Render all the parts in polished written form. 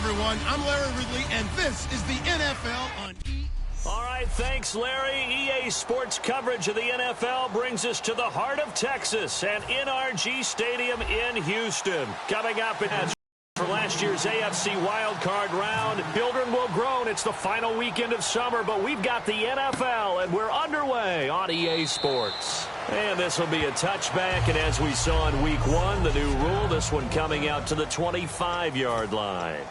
everyone. I'm Larry Ridley, and this is the NFL on All right, thanks, Larry. EA Sports coverage of the NFL brings us to the heart of Texas and NRG Stadium in Houston. Coming up for last year's AFC wildcard round, children will groan. It's the final weekend of summer, but we've got the NFL, and we're underway on EA Sports. And this will be a touchback, and as we saw in Week 1, the new rule, this one coming out to the 25-yard line.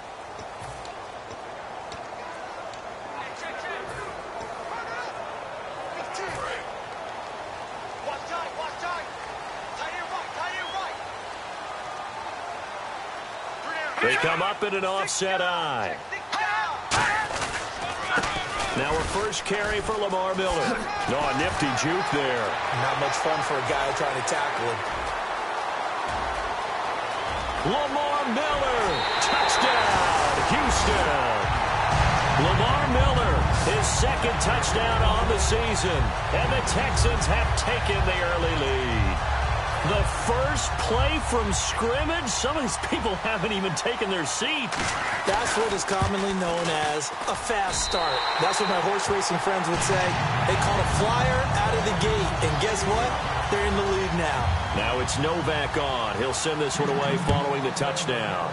They come up in an offset eye. Now a first carry for Lamar Miller. No, a nifty juke there. Not much fun for a guy trying to tackle him. Lamar Miller, touchdown, Houston. Lamar Miller, his second touchdown on the season. And the Texans have taken the early lead. The first play from scrimmage, some of these people haven't even taken their seat. That's what is commonly known as a fast start. That's what my horse racing friends would say. They call a flyer out of the gate. And guess what? They're in the lead now. Now it's Novak on. He'll send this one away following the touchdown.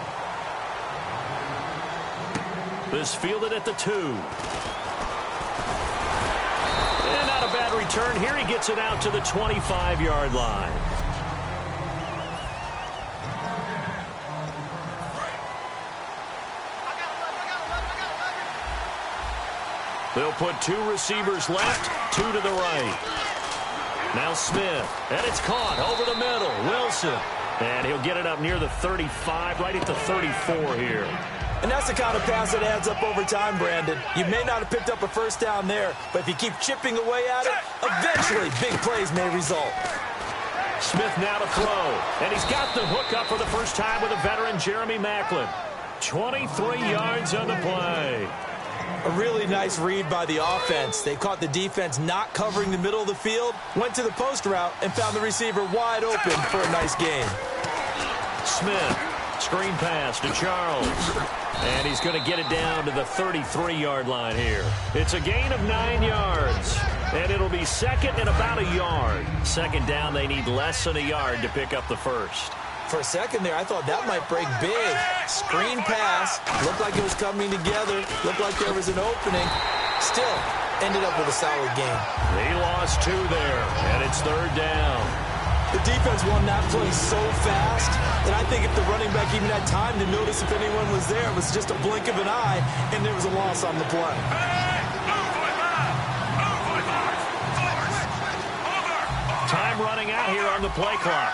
This fielded at the 2. And not a bad return. Here he gets it out to the 25-yard line. They'll put 2 receivers left, 2 to the right. Now Smith, and it's caught over the middle. Wilson, and he'll get it up near the 35, right at the 34 here. And that's the kind of pass that adds up over time, Brandon. You may not have picked up a first down there, but if you keep chipping away at it, eventually big plays may result. Smith now to throw, and he's got the hook up for the first time with a veteran, Jeremy Maclin. 23 yards on the play. A really nice read by the offense. They caught the defense not covering the middle of the field, went to the post route, and found the receiver wide open for a nice gain. Smith, screen pass to Charles. And he's going to get it down to the 33-yard line here. It's a gain of 9 yards. And it'll be second and about a yard. Second down, they need less than a yard to pick up the first. For a second there, I thought that might break big. Screen pass. Looked like it was coming together. Looked like there was an opening. Still, ended up with a solid game. He lost 2 there, and it's third down. The defense won that play so fast that I think if the running back even had time to notice if anyone was there, it was just a blink of an eye, and there was a loss on the play. Time running out here on the play clock.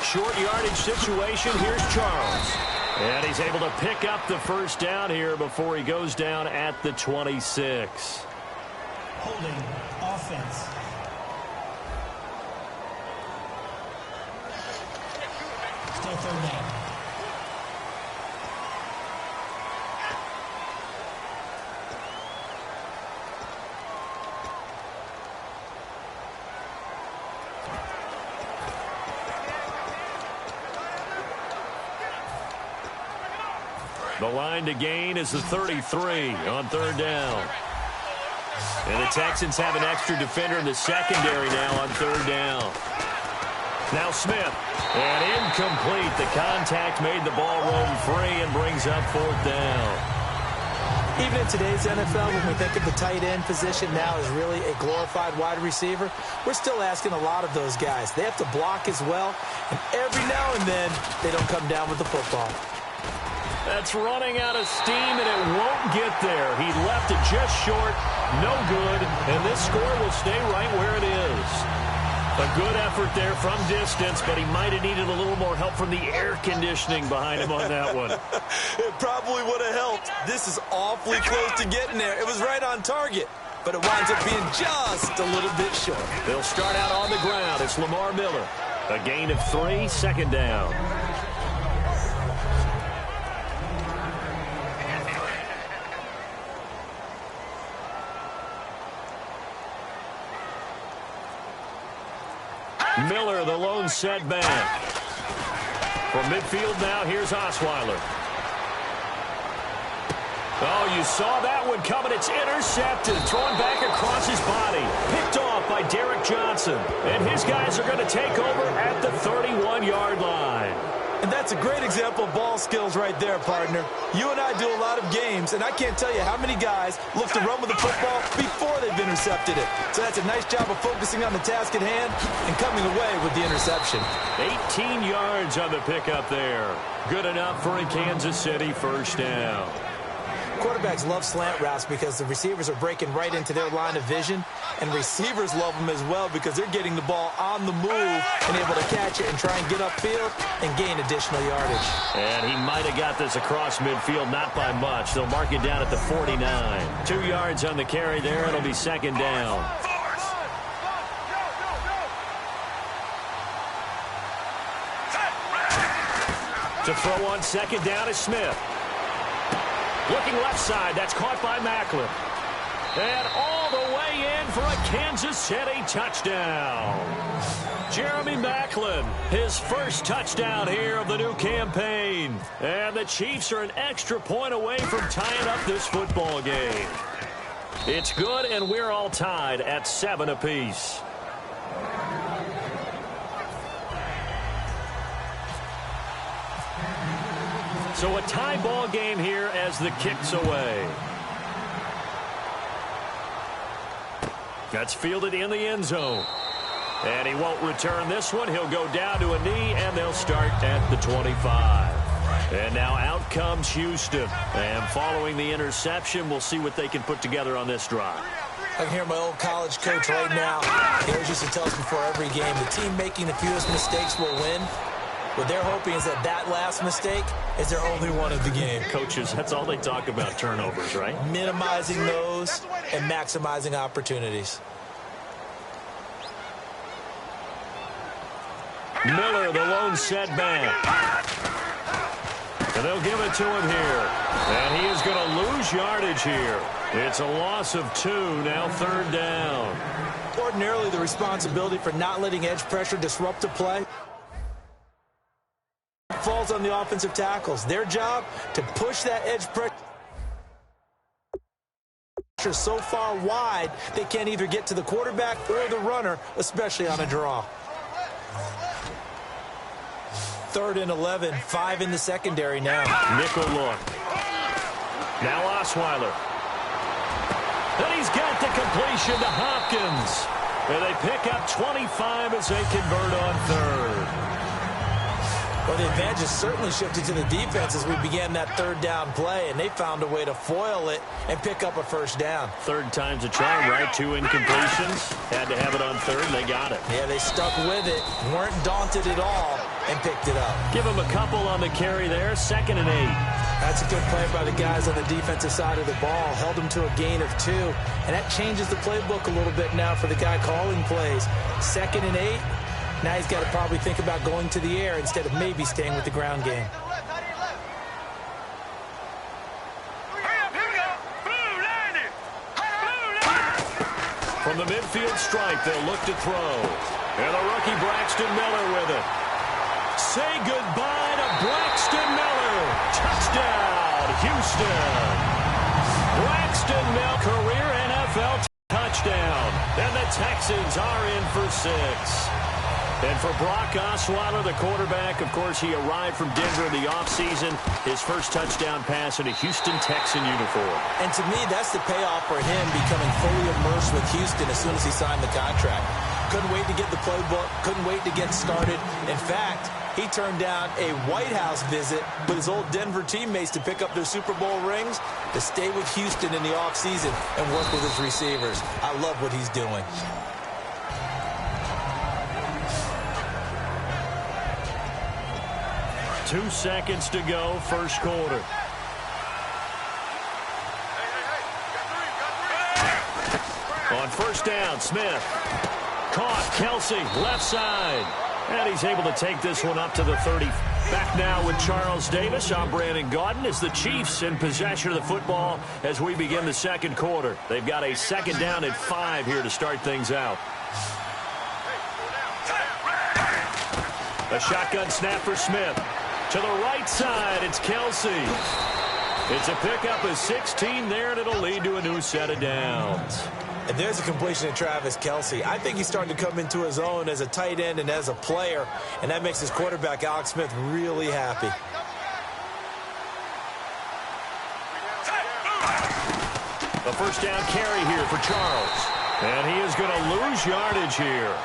Short yardage situation. Here's Charles. And he's able to pick up the first down here before he goes down at the 26. Holding offense. Still third down. The line to gain is the 33 on third down. And the Texans have an extra defender in the secondary now on third down. Now Smith. And incomplete. The contact made the ball roam free and brings up fourth down. Even in today's NFL, when we think of the tight end position now as really a glorified wide receiver, we're still asking a lot of those guys. They have to block as well, and every now and then they don't come down with the football. That's running out of steam, and it won't get there. He left it just short, no good, and this score will stay right where it is. A good effort there from distance, but he might have needed a little more help from the air conditioning behind him on that one. It probably would have helped. This is awfully close to getting there. It was right on target, but it winds up being just a little bit short. They'll start out on the ground. It's Lamar Miller. A gain of 3, second down. Miller, the lone setback. From midfield now, here's Osweiler. Oh, you saw that one coming. It's intercepted. Thrown back across his body. Picked off by Derek Johnson. And his guys are going to take over at the 31-yard line. And that's a great example of ball skills right there, partner. You and I do a lot of games, and I can't tell you how many guys look to run with the football before they've intercepted it. So that's a nice job of focusing on the task at hand and coming away with the interception. 18 yards on the pickup there. Good enough for a Kansas City first down. Quarterbacks love slant routes because the receivers are breaking right into their line of vision, and receivers love them as well because they're getting the ball on the move and able to catch it and try and get upfield and gain additional yardage. And he might have got this across midfield, not by much. They'll mark it down at the 49. 2 yards on the carry there. It'll be second down. To throw on second down is Smith. Looking left side, that's caught by Macklin. And all the way in for a Kansas City touchdown. Jeremy Macklin, his first touchdown here of the new campaign. And the Chiefs are an extra point away from tying up this football game. It's good, and we're all tied at 7 apiece. So a tie ball game here as the kick's away. That's fielded in the end zone. And he won't return this one. He'll go down to a knee, and they'll start at the 25. And now out comes Houston. And following the interception, we'll see what they can put together on this drive. I can hear my old college coach right now. He always used to tell us before every game, the team making the fewest mistakes will win. What they're hoping is that last mistake is their only one of the game. Coaches, that's all they talk about, turnovers, right? Minimizing those and maximizing opportunities. Miller, the lone setback. And they'll give it to him here. And he is going to lose yardage here. It's a loss of 2, now third down. Ordinarily, the responsibility for not letting edge pressure disrupt the play falls on the offensive tackles. Their job to push that edge pressure so far wide they can't either get to the quarterback or the runner, especially on a draw. 3rd and 11, 5 in the secondary now. Nickel look. Now Osweiler. And he's got the completion to Hopkins. And they pick up 25 as they convert on 3rd. Well, the advantage has certainly shifted to the defense as we began that 3rd down play, and they found a way to foil it and pick up a first down. 3rd time's a charm, right? 2 incompletions. Had to have it on 3rd, and they got it. Yeah, they stuck with it, weren't daunted at all, and picked it up. Give them a couple on the carry there, 2nd and 8. That's a good play by the guys on the defensive side of the ball. Held them to a gain of 2, and that changes the playbook a little bit now for the guy calling plays. 2nd and 8. Now he's got to probably think about going to the air instead of maybe staying with the ground game. From the midfield stripe, they'll look to throw. And the rookie Braxton Miller with it. Say goodbye to Braxton Miller. Touchdown, Houston. Braxton Miller, career NFL touchdown. And the Texans are in for 6. And for Brock Osweiler, the quarterback, of course, he arrived from Denver in the offseason. His first touchdown pass in a Houston Texan uniform. And to me, that's the payoff for him becoming fully immersed with Houston as soon as he signed the contract. Couldn't wait to get the playbook, couldn't wait to get started. In fact, he turned down a White House visit with his old Denver teammates to pick up their Super Bowl rings to stay with Houston in the offseason and work with his receivers. I love what he's doing. Two seconds to go, first quarter. On first down, Smith. Caught, Kelsey, left side. And he's able to take this one up to the 30. Back now with Charles Davis. I'm Brandon Gaudin as the Chiefs in possession of the football as we begin the second quarter. They've got a 2nd down and 5 here to start things out. A shotgun snap for Smith. To the right side, it's Kelsey. It's a pickup of 16 there, and it'll lead to a new set of downs. And there's a completion to Travis Kelce. I think he's starting to come into his own as a tight end and as a player, and that makes his quarterback, Alex Smith, really happy. A first down carry here for Charles. And he is going to lose yardage here.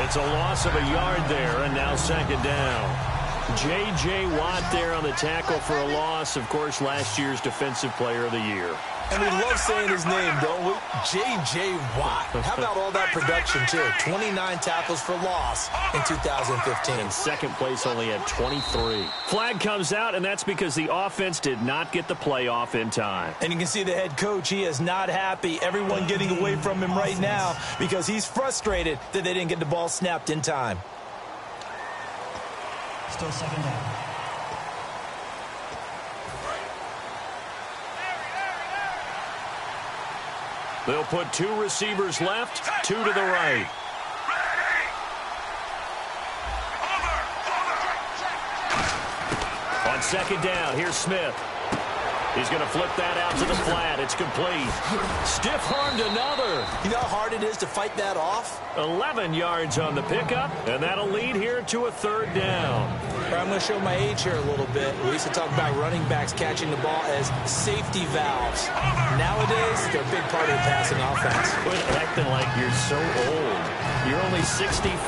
It's a loss of a yard there, and now second down. J.J. Watt there on the tackle for a loss. Of course, last year's Defensive Player of the Year. And we love saying his name, don't we? J.J. Watt. How about all that production, too? 29 tackles for loss in 2015. And second place only had 23. Flag comes out, and that's because the offense did not get the play off in time. And you can see the head coach, he is not happy. Everyone getting away from him right now because he's frustrated that they didn't get the ball snapped in time. Still second down. They'll put two receivers left, two to the right. On second down, here's Smith. He's going to flip that out to the flat. It's complete. Stiff-armed another. You know how hard it is to fight that off? 11 yards on the pickup, and that'll lead here to a third down. I'm going to show my age here a little bit. We used to talk about running backs catching the ball as safety valves. Nowadays, they're a big part of the passing offense. Quit acting like you're so old. You're only 65.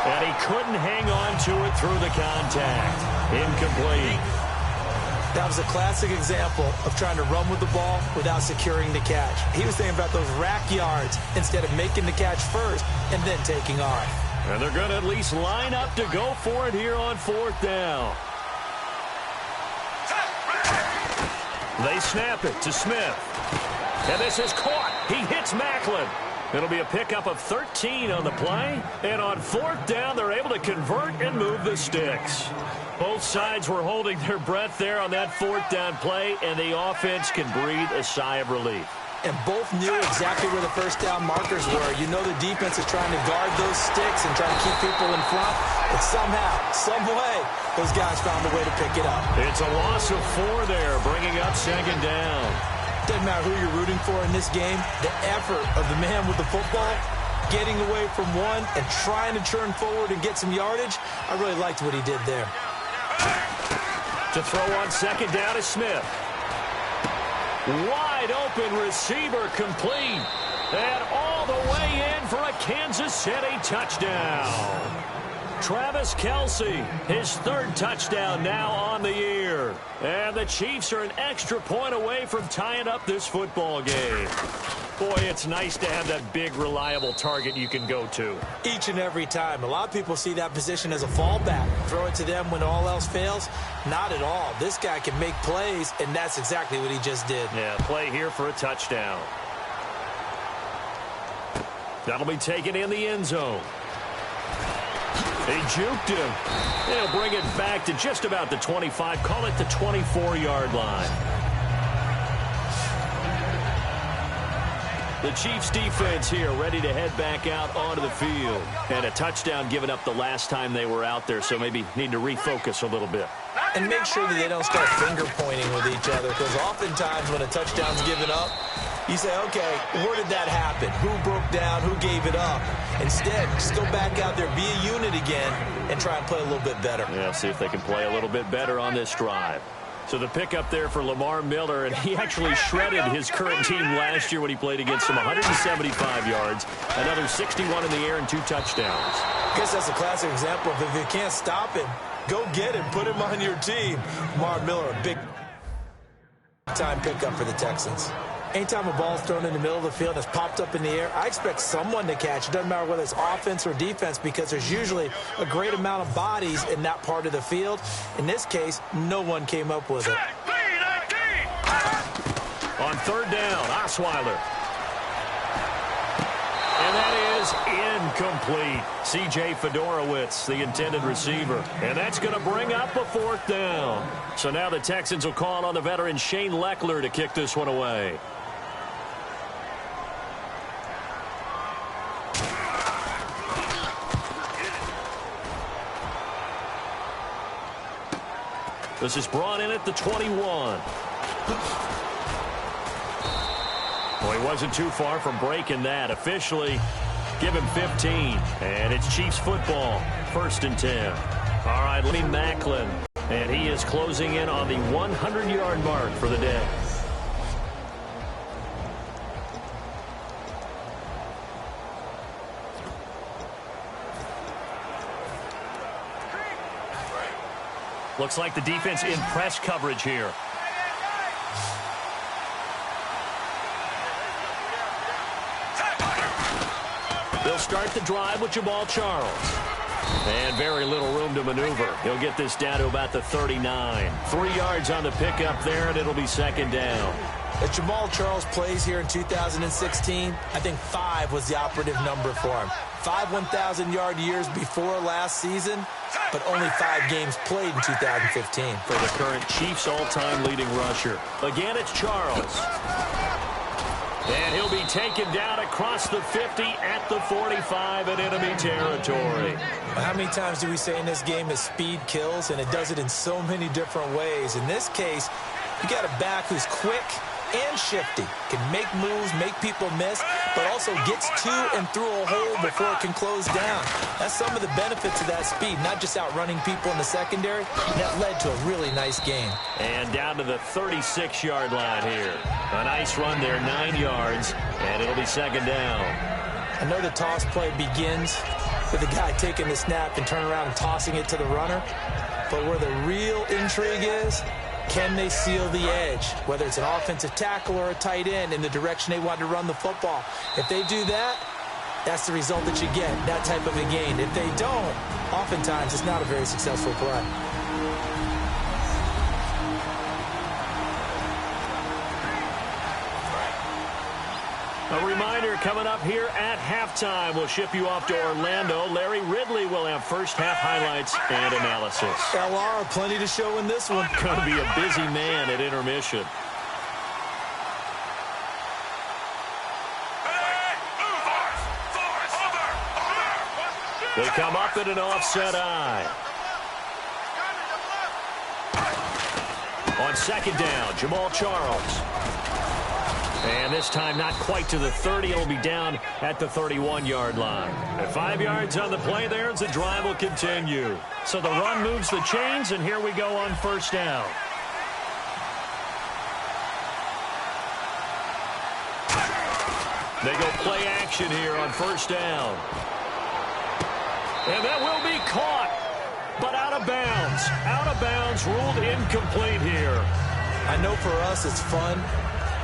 And he couldn't hang on to it through the contact. Incomplete. That was a classic example of trying to run with the ball without securing the catch. He was thinking about those rack yards instead of making the catch first and then taking off. And they're going to at least line up to go for it here on fourth down. They snap it to Smith. And this is caught. He hits Macklin. It'll be a pickup of 13 on the play. And on fourth down, they're able to convert and move the sticks. Both sides were holding their breath there on that fourth down play, and the offense can breathe a sigh of relief. And both knew exactly where the first down markers were. You know the defense is trying to guard those sticks and try to keep people in front. But somehow, some way, those guys found a way to pick it up. It's a loss of 4 there, bringing up second down. Doesn't matter who you're rooting for in this game. The effort of the man with the football, getting away from one and trying to turn forward and get some yardage, I really liked what he did there. To throw on second down is Smith. Wide open receiver complete. And all the way in for a Kansas City touchdown. Travis Kelce, his third touchdown now on the year. And the Chiefs are an extra point away from tying up this football game. Boy, it's nice to have that big, reliable target you can go to. Each and every time. A lot of people see that position as a fallback. Throw it to them when all else fails. Not at all. This guy can make plays, and that's exactly what he just did. Yeah, play here for a touchdown. That'll be taken in the end zone. He juked him. They'll bring it back to just about the 25. Call it the 24-yard line. The Chiefs defense here ready to head back out onto the field. And a touchdown given up the last time they were out there, so maybe need to refocus a little bit. And make sure that they don't start finger pointing with each other, because oftentimes when a touchdown's given up, you say, okay, where did that happen? Who broke down? Who gave it up? Instead, just go back out there, be a unit again, and try and play a little bit better. Yeah, see if they can play a little bit better on this drive. So the pickup there for Lamar Miller, and he actually shredded his current team last year when he played against them. 175 yards, another 61 in the air, and 2 touchdowns. I guess that's a classic example of if you can't stop him, go get him, put him on your team. Lamar Miller, a big-time pickup for the Texans. Anytime a ball's thrown in the middle of the field and it's popped up in the air, I expect someone to catch. It doesn't matter whether it's offense or defense, because there's usually a great amount of bodies in that part of the field. In this case, no one came up with it. On third down, Osweiler. And that is incomplete. C.J. Fedorowicz, the intended receiver. And that's going to bring up a fourth down. So now the Texans will call on the veteran Shane Leckler to kick this one away. This is brought in at the 21. Well, he wasn't too far from breaking that. Officially, give him 15. And it's Chiefs football, 1st and 10. All right, Lee Macklin. And he is closing in on the 100-yard mark for the day. Looks like the defense in press coverage here. They'll start the drive with Jamal Charles. And very little room to maneuver. He'll get this down to about the 39. 3 yards on the pickup there, and it'll be 2nd down. As Jamal Charles plays here in 2016, I think 5 was the operative number for him. 5 1,000-yard years before last season, but only 5 games played in 2015. For the current Chiefs all-time leading rusher. Again, it's Charles. And he'll be taken down across the 50 at the 45 in enemy territory. How many times do we say in this game that speed kills, and it does it in so many different ways? In this case, you got a back who's quick and shifty, can make moves, make people miss, but also gets to and through a hole before it can close down. That's some of the benefits of that speed, not just outrunning people in the secondary. That led to a really nice game. And down to the 36-yard line here. A nice run there, 9 yards, and it'll be 2nd down. I know the toss play begins with the guy taking the snap and turning around and tossing it to the runner, but where the real intrigue is, can they seal the edge, whether it's an offensive tackle or a tight end, in the direction they want to run the football? If they do that, that's the result that you get, that type of a gain. If they don't, oftentimes it's not a very successful play. A reminder, coming up here at halftime, we'll ship you off to Orlando. Larry Ridley will have first-half highlights and analysis. LR, plenty to show in this one. Going to be a busy man at intermission. They come up in an offset eye. On 2nd down, Jamal Charles. And this time not quite to the 30. It'll be down at the 31-yard line. At 5 yards on the play there as the drive will continue. So the run moves the chains, and here we go on 1st down. They go play action here on 1st down. And that will be caught, but out of bounds. Out of bounds, ruled incomplete here. I know for us it's fun.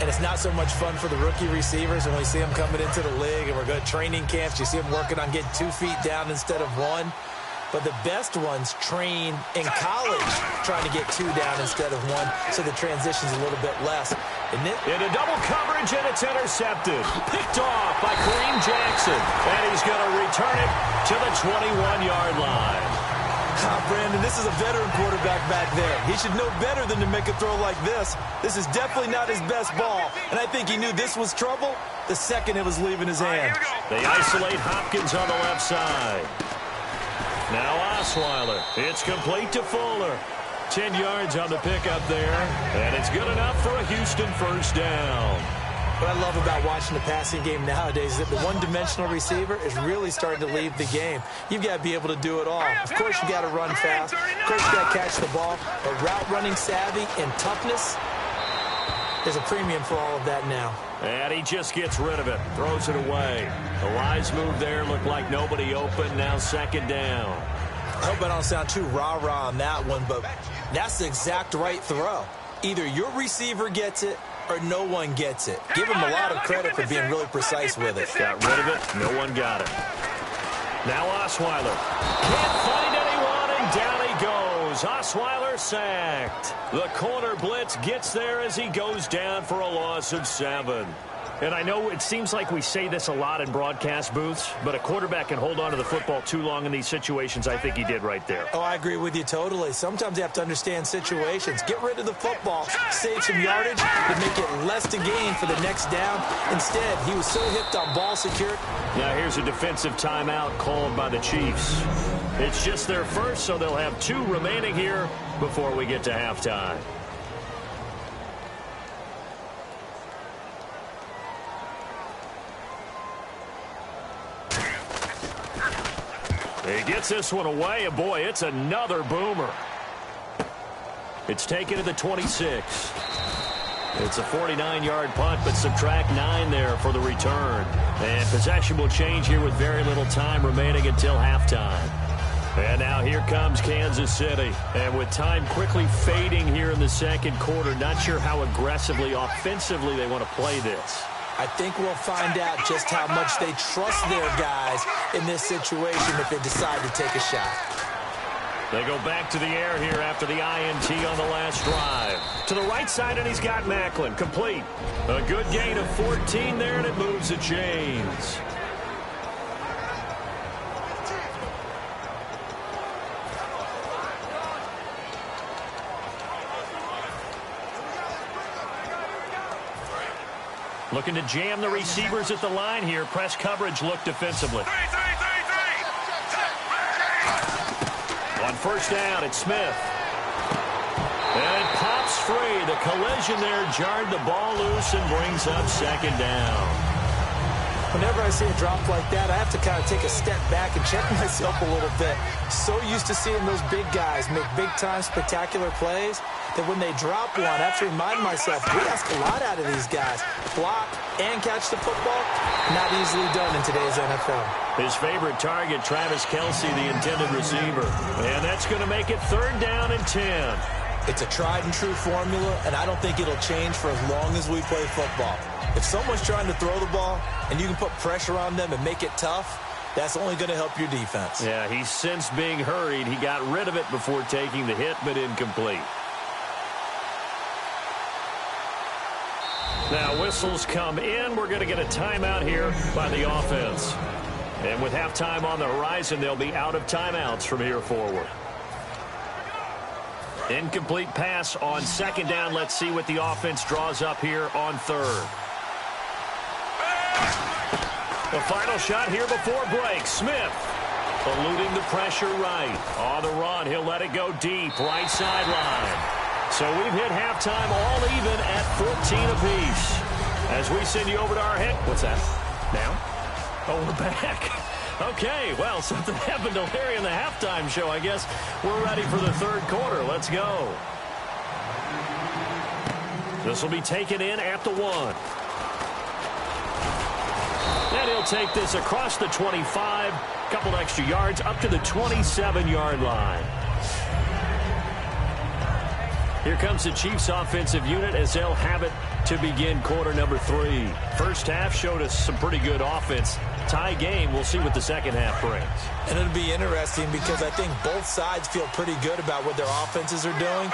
And it's not so much fun for the rookie receivers when we see them coming into the league and we're going to training camps. You see them working on getting 2 feet down instead of 1. But the best ones train in college trying to get 2 down instead of 1, so the transition's a little bit less. Into double coverage, and it's intercepted. Picked off by Kareem Jackson. And he's going to return it to the 21-yard line. Brandon, this is a veteran quarterback back there. He should know better than to make a throw like this. This is definitely not his best ball, and I think he knew this was trouble the second it was leaving his hand. They isolate Hopkins on the left side. Now Osweiler. It's complete to Fuller. 10 yards on the pickup there, and it's good enough for a Houston 1st down. What I love about watching the passing game nowadays is that the one-dimensional receiver is really starting to leave the game. You've got to be able to do it all. Of course, you got to run fast. Of course, you got to catch the ball. But route running savvy and toughness, there's a premium for all of that now. And he just gets rid of it, throws it away. The wise move there looked like nobody open. Now 2nd down. I hope I don't sound too rah-rah on that one, but that's the exact right throw. Either your receiver gets it or no one gets it. Give him a lot of credit for being really precise with it. Got rid of it. No one got it. Now Osweiler. Can't find anyone, and down he goes. Osweiler sacked. The corner blitz gets there as he goes down for a loss of 7. And I know it seems like we say this a lot in broadcast booths, but a quarterback can hold on to the football too long in these situations. I think he did right there. Oh, I agree with you totally. Sometimes you have to understand situations. Get rid of the football, save some yardage, to make it less to gain for the next down. Instead, he was so hipped on ball secure. Now here's a defensive timeout called by the Chiefs. It's just their first, so they'll have 2 remaining here before we get to halftime. He gets this one away, and boy, it's another boomer. It's taken to the 26. It's a 49-yard punt, but subtract 9 there for the return. And possession will change here with very little time remaining until halftime. And now here comes Kansas City. And with time quickly fading here in the second quarter, not sure how aggressively, offensively they want to play this. I think we'll find out just how much they trust their guys in this situation if they decide to take a shot. They go back to the air here after the INT on the last drive. To the right side, and he's got Macklin. Complete. A good gain of 14 there, and it moves the chains. Looking to jam the receivers at the line here. Press coverage look defensively. On first down, it's Smith. And it pops free. The collision there jarred the ball loose and brings up second down. Whenever I see a drop like that, I have to kind of take a step back and check myself a little bit. So used to seeing those big guys make big-time spectacular plays that when they drop one, I have to remind myself, we ask a lot out of these guys. Block and catch the football, not easily done in today's NFL. His favorite target, Travis Kelce, the intended receiver. And that's going to make it 3rd down and 10. It's a tried-and-true formula, and I don't think it'll change for as long as we play football. If someone's trying to throw the ball and you can put pressure on them and make it tough, that's only going to help your defense. Yeah, he's since being hurried. He got rid of it before taking the hit, but incomplete. Now whistles come in. We're going to get a timeout here by the offense. And with halftime on the horizon, they'll be out of timeouts from here forward. Incomplete pass on second down. Let's see what the offense draws up here on 3rd. The final shot here before break. Smith eluding the pressure right. On the run, he'll let it go deep. Right sideline. So we've hit halftime all even at 14 apiece. As we send you over to our head. What's that? Now? Oh, we're back. Okay, well, something happened to Larry in the halftime show. I guess we're ready for the 3rd quarter. Let's go. This will be taken in at the 1. And he'll take this across the 25. Couple extra yards up to the 27-yard line. Here comes the Chiefs offensive unit as they'll have it to begin quarter number 3. First half showed us some pretty good offense. Tie game. We'll see what the second half brings. And it'll be interesting because I think both sides feel pretty good about what their offenses are doing.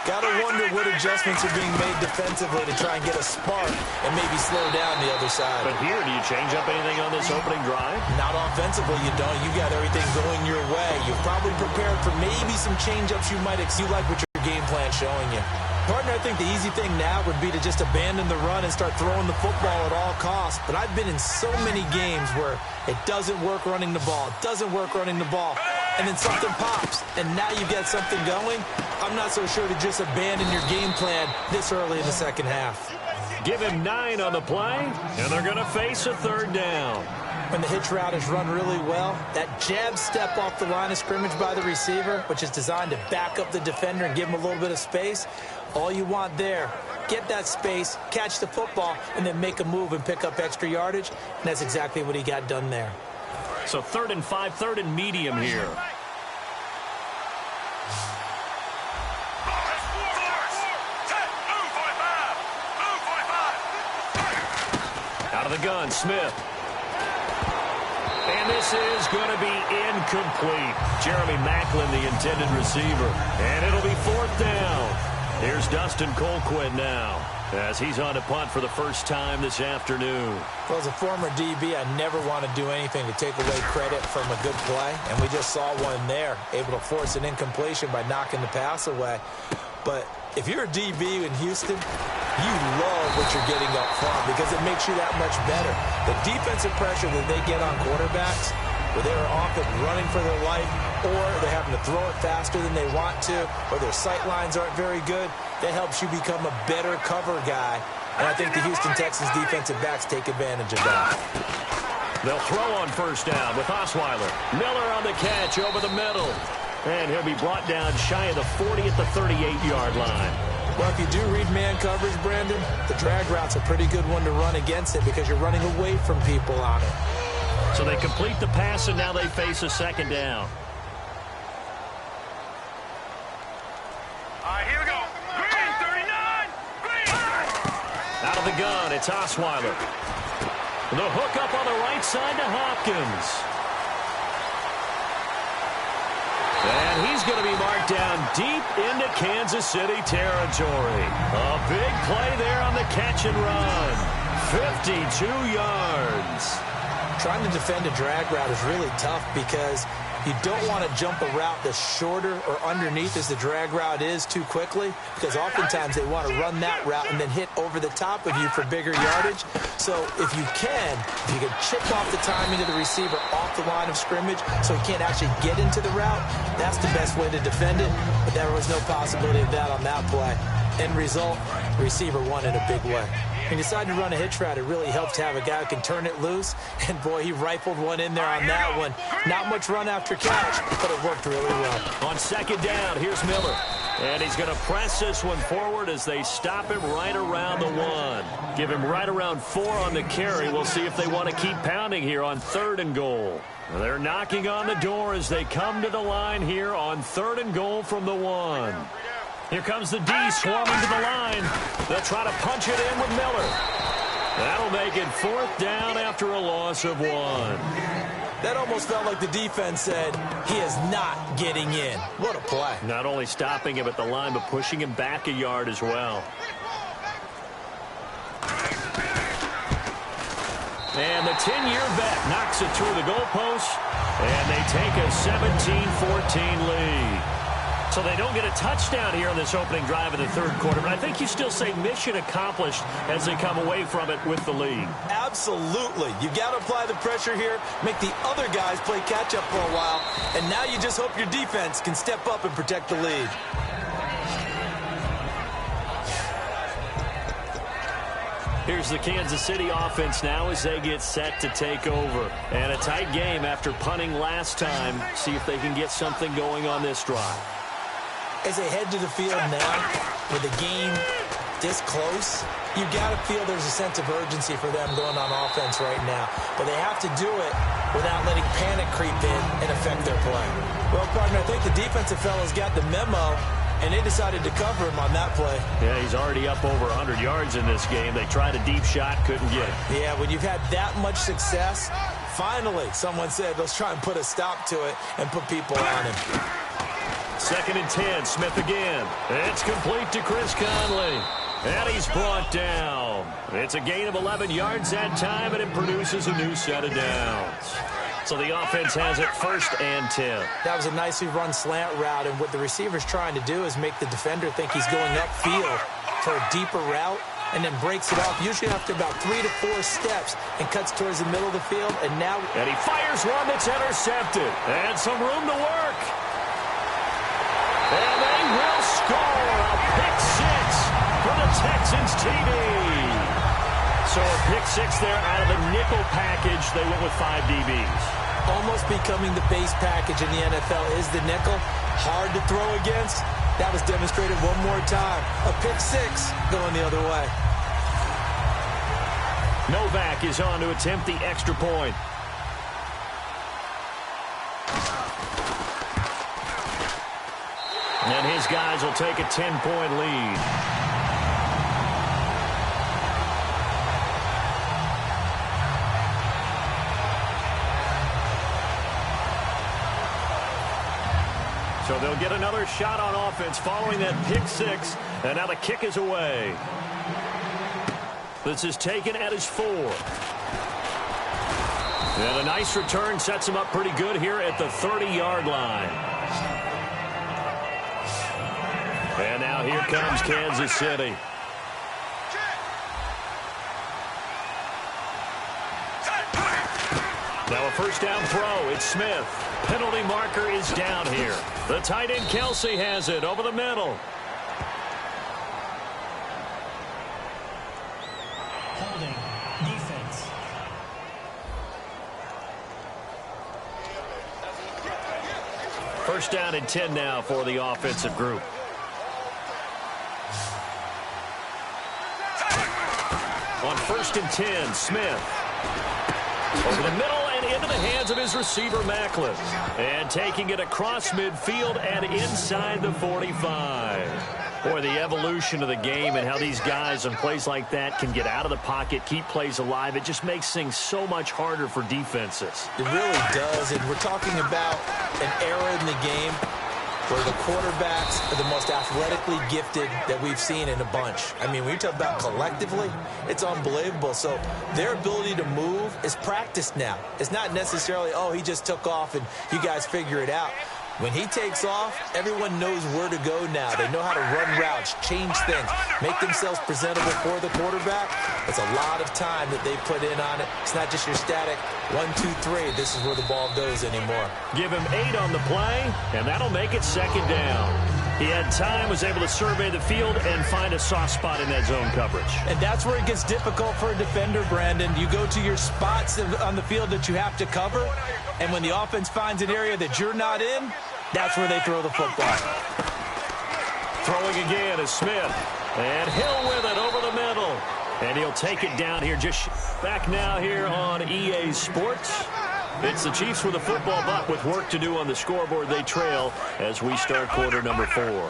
Got to wonder what adjustments are being made defensively to try and get a spark and maybe slow down the other side. But here, do you change up anything on this opening drive? Not offensively, you don't. You got everything going your way. You've probably prepared for maybe some change-ups you might you like what your game plan showing you. Partner, I think the easy thing now would be to just abandon the run and start throwing the football at all costs. But I've been in so many games where it doesn't work running the ball. It doesn't work running the ball. And then something pops, and now you get something going. I'm not so sure to just abandon your game plan this early in the second half. Give him 9 on the play, and they're going to face a 3rd down. When the hitch route is run really well, that jab step off the line of scrimmage by the receiver, which is designed to back up the defender and give him a little bit of space, all you want there, get that space, catch the football, and then make a move and pick up extra yardage, and that's exactly what he got done there. So 3rd and 5, 3rd and medium here. Out of the gun, Smith. And this is going to be incomplete. Jeremy Macklin, the intended receiver. And it'll be 4th down. Here's Dustin Colquitt now as he's on to punt for the first time this afternoon. Well, as a former DB, I never want to do anything to take away credit from a good play. And we just saw one there, able to force an incompletion by knocking the pass away. But if you're a DB in Houston, you love what you're getting up front because it makes you that much better. The defensive pressure that they get on quarterbacks, where they're often running for their life, or they're having to throw it faster than they want to, or their sight lines aren't very good, that helps you become a better cover guy. And I think the Houston Texans defensive backs take advantage of that. They'll throw on first down with Osweiler. Miller on the catch over the middle. And he'll be brought down shy of the 40 at the 38-yard line. Well, if you do read man coverage, Brandon, the drag route's a pretty good one to run against it because you're running away from people on it. So they complete the pass, and now they face a second down. All right, here we go. Green, 39. Green. Out of the gun, it's Osweiler. The hook up on the right side to Hopkins. And he's going to be marked down deep into Kansas City territory. A big play there on the catch and run. 52 yards. Trying to defend a drag route is really tough because you don't want to jump a route that's shorter or underneath as the drag route is too quickly, because oftentimes they want to run that route and then hit over the top of you for bigger yardage. So if you can chip off the timing of the receiver off the line of scrimmage so he can't actually get into the route, that's the best way to defend it. But there was no possibility of that on that play. End result, the receiver won in a big way. When you decide to run a hitch route, it really helps to have a guy who can turn it loose. And, boy, he rifled one in there on that one. Not much run after catch, but it worked really well. On second down, here's Miller. And he's going to press this one forward as they stop him right around the 1. Give him right around 4 on the carry. We'll see if they want to keep pounding here on 3rd and goal. They're knocking on the door as they come to the line here on 3rd and goal from the 1. Here comes the D swarming to the line. They'll try to punch it in with Miller. That'll make it 4th down after a loss of 1. That almost felt like the defense said, he is not getting in. What a play. Not only stopping him at the line, but pushing him back a yard as well. And the 10-year vet knocks it through the goalpost, and they take a 17-14 lead. So they don't get a touchdown here in this opening drive of the 3rd quarter, but I think you still say mission accomplished as they come away from it with the lead. Absolutely. You got to apply the pressure here, make the other guys play catch-up for a while, and now you just hope your defense can step up and protect the lead. Here's the Kansas City offense now as they get set to take over. And a tight game after punting last time. See if they can get something going on this drive. As they head to the field now, with the game this close, you got to feel there's a sense of urgency for them going on offense right now. But they have to do it without letting panic creep in and affect their play. Well, partner, I think the defensive fellas got the memo, and they decided to cover him on that play. Yeah, he's already up over 100 yards in this game. They tried a deep shot, couldn't get it. Yeah, when you've had that much success, finally someone said, let's try and put a stop to it and put people on him. 2nd and 10, Smith again. It's complete to Chris Conley. And he's brought down. It's a gain of 11 yards that time, and it produces a new set of downs. So the offense has it 1st and 10. That was a nicely run slant route, and what the receiver's trying to do is make the defender think he's going upfield for a deeper route, and then breaks it off, usually after about 3 to 4 steps, and cuts towards the middle of the field, and now... And he fires one that's intercepted. And some room to work. And they will score a pick 6 for the Texans TD. So a pick 6 there out of the nickel package. They went with 5 DBs. Almost becoming the base package in the NFL is the nickel. Hard to throw against. That was demonstrated one more time. A pick 6 going the other way. Novak is on to attempt the extra point. And his guys will take a 10-point lead. So they'll get another shot on offense following that pick 6. And now the kick is away. This is taken at his 4. And a nice return sets him up pretty good here at the 30-yard line. And now here comes Kansas City. Now a first down throw. It's Smith. Penalty marker is down here. The tight end Kelsey has it over the middle. Holding. Defense. First down and 10 now for the offensive group. On first and 10, Smith. Over the middle and into the hands of his receiver, Macklin. And taking it across midfield and inside the 45. Boy, the evolution of the game and how these guys on plays like that can get out of the pocket, keep plays alive, it just makes things so much harder for defenses. It really does, and we're talking about an era in the game where the quarterbacks are the most athletically gifted that we've seen in a bunch. I mean, when you talk about collectively, it's unbelievable. So their ability to move is practiced now. It's not necessarily, oh, he just took off and you guys figure it out. When he takes off, everyone knows where to go now. They know how to run routes, change things, make themselves presentable for the quarterback. It's a lot of time that they put in on it. It's not just your static 1, 2, 3. This is where the ball goes anymore. Give him 8 on the play, and that'll make it second down. He had time, was able to survey the field and find a soft spot in that zone coverage. And that's where it gets difficult for a defender, Brandon. You go to your spots on the field that you have to cover, and when the offense finds an area that you're not in, that's where they throw the football. Throwing again is Smith. And Hill with it over the middle. And he'll take it down here. Just back now here on EA Sports. It's the Chiefs with a football, but with work to do on the scoreboard. They trail as we start quarter number 4.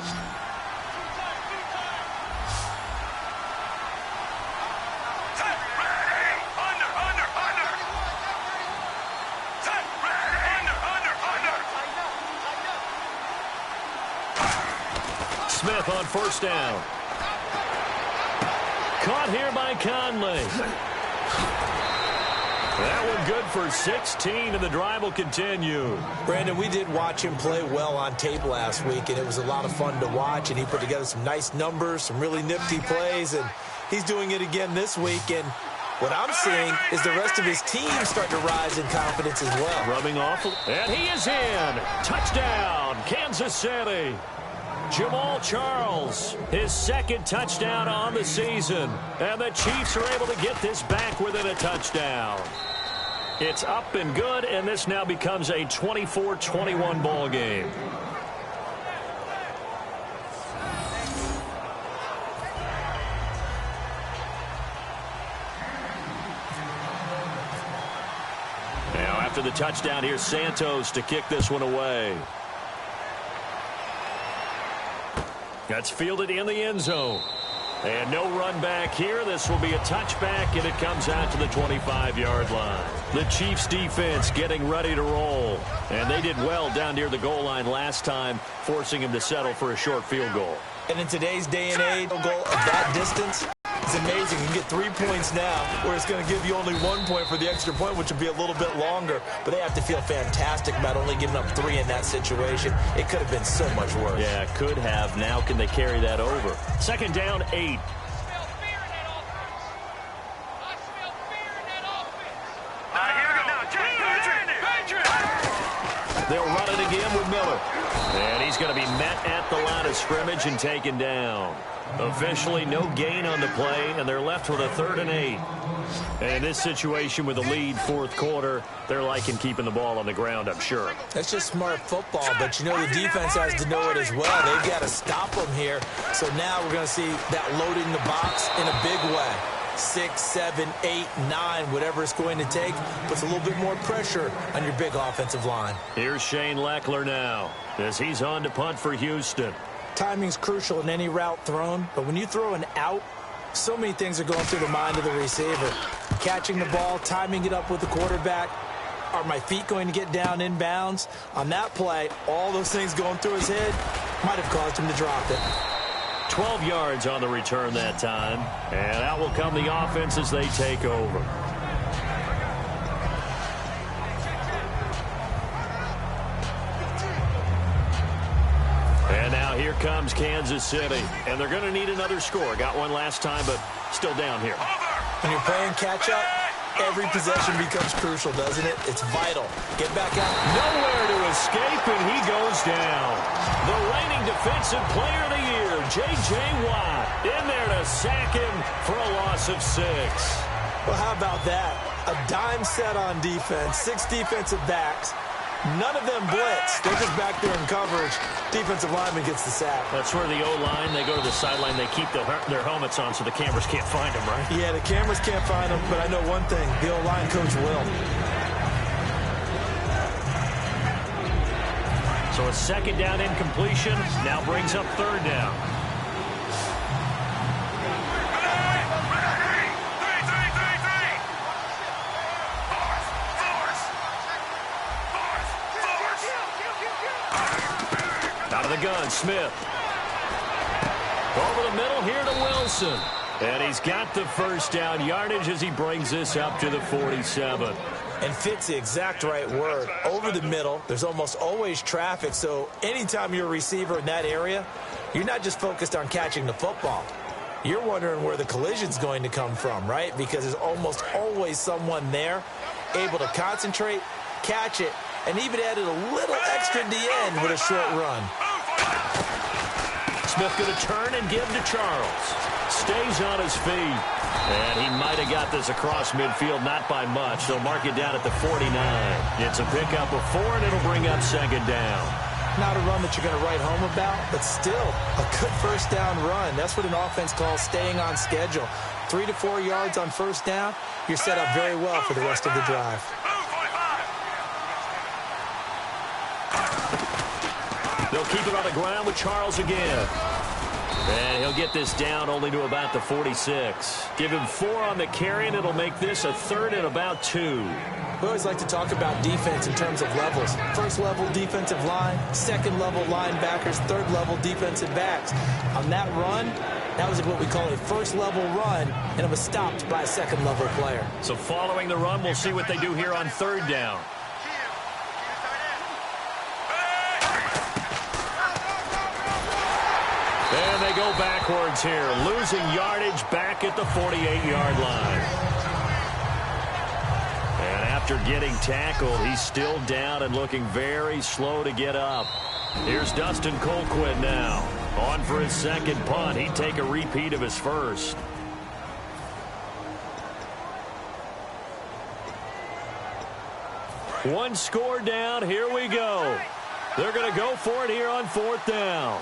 Smith on first down. Caught here by Conley. That one good for 16, and the drive will continue. Brandon, we did watch him play well on tape last week, and it was a lot of fun to watch, and he put together some nice numbers, some really nifty plays, and he's doing it again this week, and what I'm seeing is the rest of his team starting to rise in confidence as well. Rubbing off, and he is in. Touchdown, Kansas City. Jamal Charles, his second touchdown on the season. And the Chiefs are able to get this back within a touchdown. It's up and good, and this now becomes a 24-21 ball game. Now after the touchdown, here's Santos to kick this one away. That's fielded in the end zone. And no run back here. This will be a touchback, and it comes out to the 25-yard line. The Chiefs defense getting ready to roll. And they did well down near the goal line last time, forcing him to settle for a short field goal. And in today's day and age, a goal of that distance is amazing. You can get 3 points now, where it's going to give you only 1 point for the extra point, which would be a little bit longer. But they have to feel fantastic about only giving up 3 in that situation. It could have been so much worse. Yeah, could have. Now can they carry that over? Second down, 8. They'll run it again with Miller. And he's going to be met at the line of scrimmage and taken down. Officially no gain on the play, and they're left with a 3rd and 8. And in this situation with a lead fourth quarter, they're liking keeping the ball on the ground, I'm sure. That's just smart football, but you know the defense has to know it as well. They've got to stop them here. So now we're going to see that loading the box in a big way. 6, 7, 8, 9, whatever it's going to take, puts a little bit more pressure on your big offensive line. Here's Shane Leckler now as he's on to punt for Houston. Timing's crucial in any route thrown, but when you throw an out, so many things are going through the mind of the receiver. Catching the ball, timing it up with the quarterback. Are my feet going to get down in bounds? On that play, all those things going through his head might have caused him to drop it. 12 yards on the return that time. And out will come the offense as they take over. And now here comes Kansas City. And they're going to need another score. Got one last time, but still down here. When you're playing catch-up, Every possession becomes crucial, doesn't it? It's vital. Get back out. Nowhere to escape, and he goes down. The reigning defensive player of the year, J.J. Watt, in there to sack him for a loss of 6. Well, how about that? A dime set on defense, 6 defensive backs. None of them blitz. They're just back there in coverage. Defensive lineman gets the sack. That's where the O-line, they go to the sideline, they keep their helmets on so the cameras can't find them, right? Yeah, the cameras can't find them, but I know one thing. The O-line coach will. So a second down incompletion now brings up third down. Out of the gun, Smith. Over the middle here to Wilson. And he's got the first down yardage as he brings this up to the 47. And fits the exact right word. Over the middle, there's almost always traffic, so anytime you're a receiver in that area, you're not just focused on catching the football. You're wondering where the collision's going to come from, right? Because there's almost always someone there able to concentrate, catch it, and even added a little extra at the end with a short run. Smith going to turn and give to Charles. Stays on his feet. And he might have got this across midfield, not by much. They'll mark it down at the 49. It's a pickup of 4, and it'll bring up second down. Not a run that you're going to write home about, but still a good first down run. That's what an offense calls staying on schedule. 3 to 4 yards on first down, you're set up very well for the rest of the drive. They'll keep it on the ground with Charles again. And he'll get this down only to about the 46. Give him 4 on the carry, and it'll make this a third and about 2. We always like to talk about defense in terms of levels. First level defensive line, second level linebackers, third level defensive backs. On that run, that was what we call a first level run, and it was stopped by a second level player. So following the run, we'll see what they do here on third down. And they go backwards here, losing yardage back at the 48-yard line. And after getting tackled, he's still down and looking very slow to get up. Here's Dustin Colquitt now. On for his second punt. He'd take a repeat of his first. One score down. Here we go. They're going to go for it here on fourth down.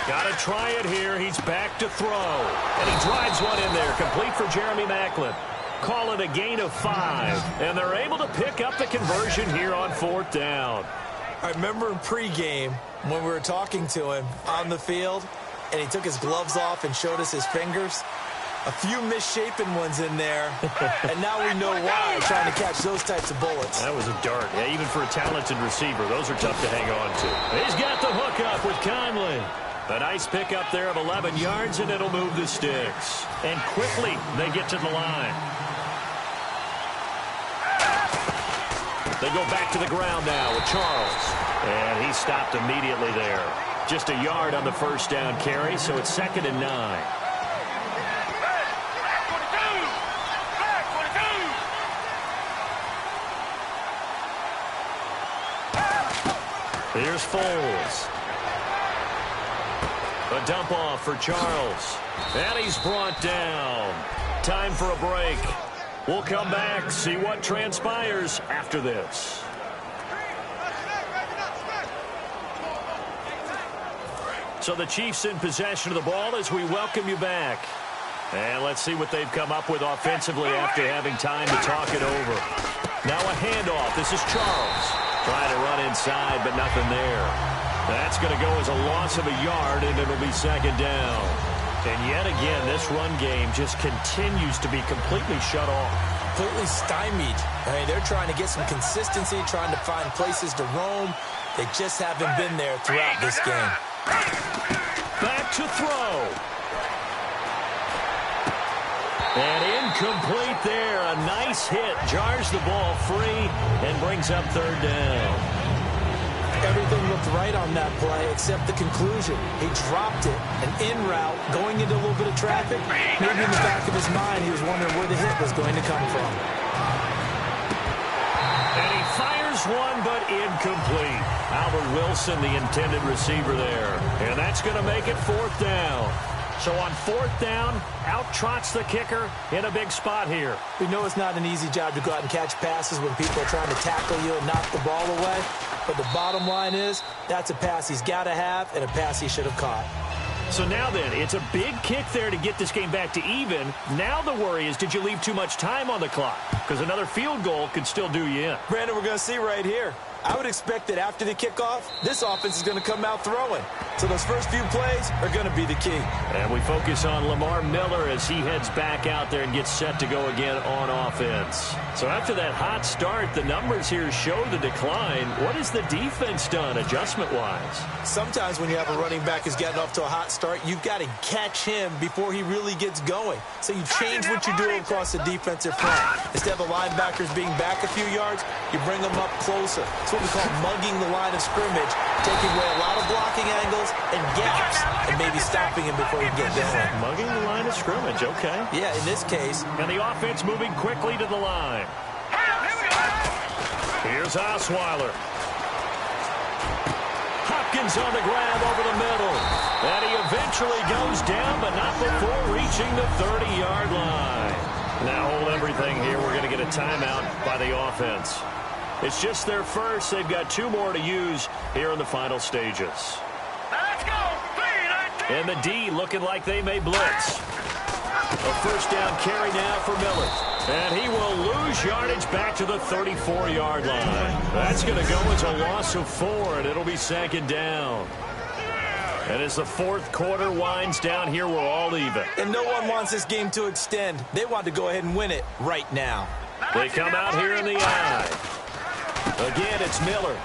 Got to try it here. He's back to throw. And he drives one in there. Complete for Jeremy Maclin. Call it a gain of 5. And they're able to pick up the conversion here on fourth down. I remember in pregame when we were talking to him on the field, and he took his gloves off and showed us his fingers. A few misshapen ones in there, and now we know why, trying to catch those types of bullets. That was a dart. Yeah, even for a talented receiver, those are tough to hang on to. He's got the hook up with Conley. A nice pickup there of 11 yards, and it'll move the sticks. And quickly, they get to the line. They go back to the ground now with Charles. And he stopped immediately there. Just a yard on the first down carry, so it's 2nd and 9. Here's Foles. A dump off for Charles. And he's brought down. Time for a break. We'll come back, see what transpires after this. So the Chiefs in possession of the ball as we welcome you back. And let's see what they've come up with offensively after having time to talk it over. Now a handoff. This is Charles. Trying to run inside, but nothing there. That's going to go as a loss of a yard, and it'll be 2nd down. And yet again, this run game just continues to be completely shut off. Completely stymied. I mean, they're trying to get some consistency, trying to find places to roam. They just haven't been there throughout this game. Back to throw. And incomplete there. A nice hit. Jars the ball free and brings up 3rd down. Everything looked right on that play except the conclusion. He dropped it, an in route, going into a little bit of traffic. Maybe in the back of his mind, he was wondering where the hit was going to come from. And he fires one, but incomplete. Albert Wilson, the intended receiver there. And that's going to make it 4th down. So on 4th down, out trots the kicker in a big spot here. We know it's not an easy job to go out and catch passes when people are trying to tackle you and knock the ball away. But the bottom line is, that's a pass he's got to have and a pass he should have caught. So now then, it's a big kick there to get this game back to even. Now the worry is, did you leave too much time on the clock? Because another field goal could still do you in. Brandon, we're going to see right here. I would expect that after the kickoff, this offense is going to come out throwing. So those first few plays are going to be the key. And we focus on Lamar Miller as he heads back out there and gets set to go again on offense. So after that hot start, the numbers here show the decline. What has the defense done adjustment-wise? Sometimes when you have a running back who's gotten off to a hot start, you've got to catch him before he really gets going. So you change what you're doing across the defensive front. Instead of the linebackers being back a few yards, you bring them up closer. It's what we call mugging the line of scrimmage, taking away a lot of blocking angles and gaps, and maybe stopping him before he gets going. Mugging the line of scrimmage, okay. Yeah, in this case. And the offense moving quickly to the line. Here's Osweiler. Hopkins on the grab over the middle. And he eventually goes down, but not before reaching the 30-yard line. Now hold everything here. We're going to get a timeout by the offense. It's just their first. They've got 2 more to use here in the final stages. Let's go. And the D looking like they may blitz. A first down carry now for Miller. And he will lose yardage back to the 34-yard line. That's going to go as a loss of 4, and it'll be 2nd down. And as the 4th quarter winds down here, we're all even. And no one wants this game to extend. They want to go ahead and win it right now. They come out here in the eye. Again, it's Miller.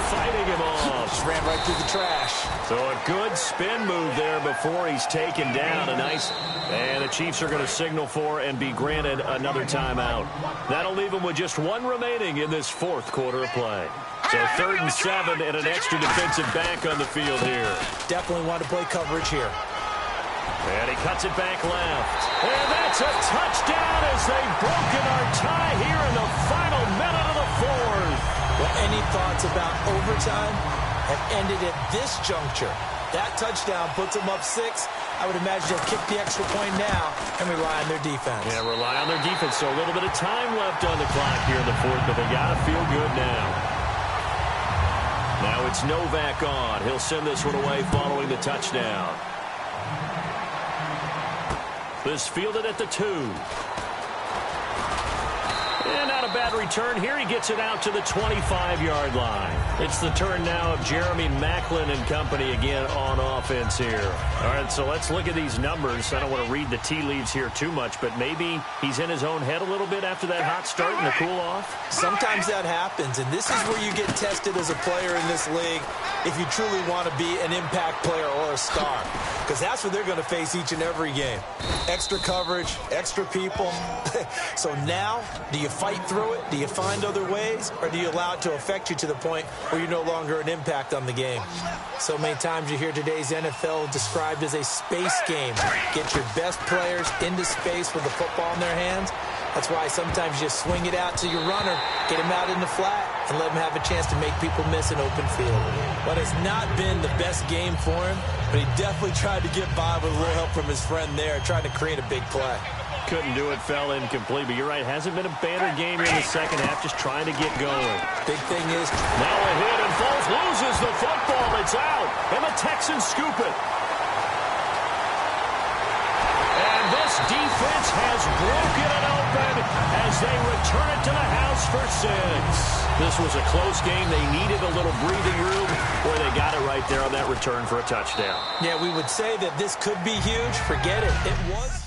Fighting him off. Just ran right through the trash. So a good spin move there before he's taken down. And the Chiefs are going to signal for and be granted another timeout. That'll leave them with just 1 remaining in this 4th quarter of play. So 3rd and 7 and an extra defensive back on the field here. Definitely want to play coverage here. And he cuts it back left. And that's a touchdown as they've broken our tie here in the final minute of the 4th. Well, any thoughts about overtime have ended at this juncture. That touchdown puts them up 6. I would imagine they'll kick the extra point now and rely on their defense. Yeah, rely on their defense. So a little bit of time left on the clock here in the 4th, but they got to feel good now. Now it's Novak on. He'll send this one away following the touchdown. This fielded at the 2. And not a bad return here. He gets it out to the 25-yard line. It's the turn now of Jeremy Maclin and company again on offense here. All right, so let's look at these numbers. I don't want to read the tea leaves here too much, but maybe he's in his own head a little bit after that hot start and the cool-off. Sometimes that happens, and this is where you get tested as a player in this league if you truly want to be an impact player or a star, because that's what they're going to face each and every game. Extra coverage, extra people. So now, do you fight through it? Do you find other ways? Or do you allow it to affect you to the point where you're no longer an impact on the game? So many times you hear today's NFL described as a space game. Get your best players into space with the football in their hands. That's why sometimes you swing it out to your runner, get him out in the flat, and let him have a chance to make people miss an open field. But it's not been the best game for him, but he definitely tried to get by with a little help from his friend there, trying to create a big play. Couldn't do it, fell incomplete, but you're right, hasn't been a banner game here in the second half, just trying to get going. Big thing is, now a hit and Foles loses the football, it's out, and the Texans scoop it. And this defense has broken it open as they return it to the house for 6. This was a close game. They needed a little breathing room where they got it right there on that return for a touchdown. Yeah, we would say that this could be huge. Forget it. It was.